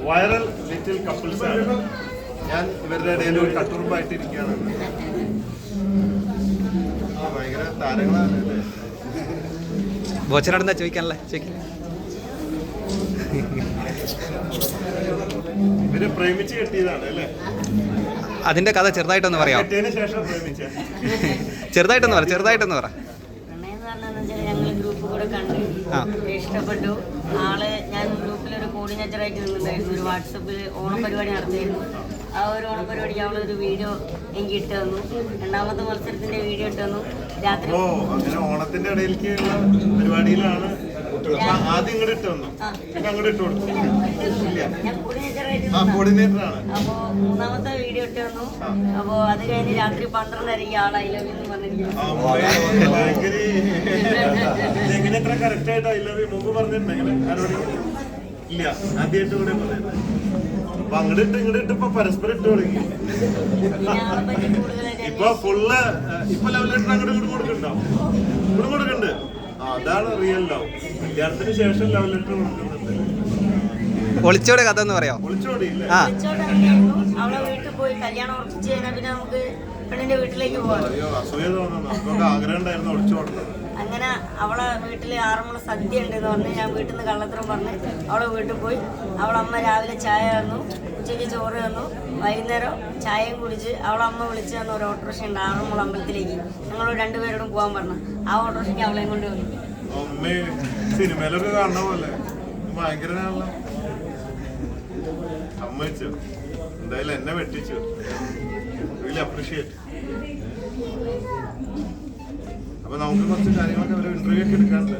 Viral little couples ആണ്. ഞാൻ ഇവരുടെ ഇടയിൽ ഒരു കട്ടുറുമ്പായിട്ടിരിക്കുകയാണ്. ഭയങ്കര താരങ്ങളാണ്. ബോച്ചനോടെന്താ ചോദിക്കാനല്ലേ? ഇവര് പ്രേമിച്ച് കെട്ടിയതാണ് അല്ലേ? അതിന്റെ കഥ ചെറുതായിട്ടൊന്ന് പറയാം. ചെറുതായിട്ടൊന്ന് പറ. ഞങ്ങൾ ഗ്രൂപ്പ് കൂടെ കണ്ടു, ഇഷ്ടപ്പെട്ടു. ആള് ഞാൻ ഗ്രൂപ്പിലൊരു കോർഡിനേറ്ററായിട്ട് നിന്നുണ്ടായിരുന്നു. ഒരു വാട്സപ്പിൽ ഓണപരിപാടി നടത്തിയിരുന്നു. ആ ഒരു ഓണപരിപാടിക്ക് അവളൊരു വീഡിയോ എനിക്ക് ഇട്ട് തന്നു. രണ്ടാമത്തെ മത്സരത്തിന്റെ വീഡിയോ ഇട്ട് തന്നു. രാത്രി ഓണത്തിന്റെ ഇടയിലേക്കുള്ള പരിപാടിയിലാണ് ആദ്യം ഇങ്ങോട്ട് ഇട്ട് തന്നു. അങ്ങോട്ട് ഇട്ട് കൊടുത്തു. ഞാൻ കോർഡിനേറ്ററാണ്. അപ്പോ മൂന്നാമത്തെ വീഡിയോ ഇട്ട് തന്നു. അപ്പോ അത് കഴിഞ്ഞ് രാത്രി 12:30 ആൾ ഐ ലവ് യു എന്ന് പറഞ്ഞിരിക്കുന്നു. ഇല്ല, ആദ്യമായിട്ട് കൂടെ പറയുന്നത്. അപ്പൊ അങ്ങോട്ട് ഇങ്ങോട്ട് ഇപ്പൊ പരസ്പരം ഇട്ട് തുടങ്ങി. ഇപ്പൊ ഫുള്ള് ഇപ്പൊ ലവ് ലെറ്റർ അങ്ങോട്ട് ഇങ്ങോട്ട് കൊടുക്കണ്ടോ? ഇവിടെ കൊടുക്കണ്ട്. അതാണ് റിയൽ ലവ്. കല്യാണത്തിന് ശേഷം ലവ് ലെറ്റർ കൊടുക്കുന്നുണ്ട്. ഒളിച്ചോടെ കഥ എന്ന് പറയാം. ഒളിച്ചോടിയില്ല. അവളെ വീട്ടിൽ പോയി കല്യാണം ഉറപ്പിച്ച് കഴിഞ്ഞാൽ പിന്നെ നമുക്ക് പെണ്ണിന്റെ വീട്ടിലേക്ക് പോകാം. അസൂയ തോന്നുന്നു. നമുക്ക് ആഗ്രഹം ഉണ്ടായിരുന്നു ഒളിച്ചോടുന്നത്. അങ്ങനെ അവളെ വീട്ടിൽ 6 മണി സദ്യ ഉണ്ടെന്ന് പറഞ്ഞ് ഞാൻ വീട്ടിൽ നിന്ന് കള്ളത്തരം പറഞ്ഞ് അവളെ വീട്ടിൽ പോയി. അവളമ്മ രാവിലെ ചായ തന്നു, ഉച്ചയ്ക്ക് ചോറ് തന്നു, വൈകുന്നേരം ചായയും കുടിച്ച് അവളമ്മ വിളിച്ച് തന്ന ഒരു ഓട്ടോറിക്ഷ ഉണ്ട് ആറന്മുള അമ്പലത്തിലേക്ക്. ഞങ്ങൾ രണ്ടുപേരോടും പോകാൻ പറഞ്ഞു. ആ ഓട്ടോറിക്ഷയ്ക്ക് അവളെയും കൊണ്ട് പോയി. സിനിമയിലൊക്കെ കാണുന്ന പോലെ ഭയങ്കര സമ്മതിച്ചു. എന്തായാലും എന്നെ വെട്ടിച്ചു. Really appreciate. അപ്പൊ നമുക്ക് കുറച്ച് കാര്യങ്ങളൊക്കെ ഇന്റർവ്യൂ ഒക്കെ എടുക്കാനുണ്ട്.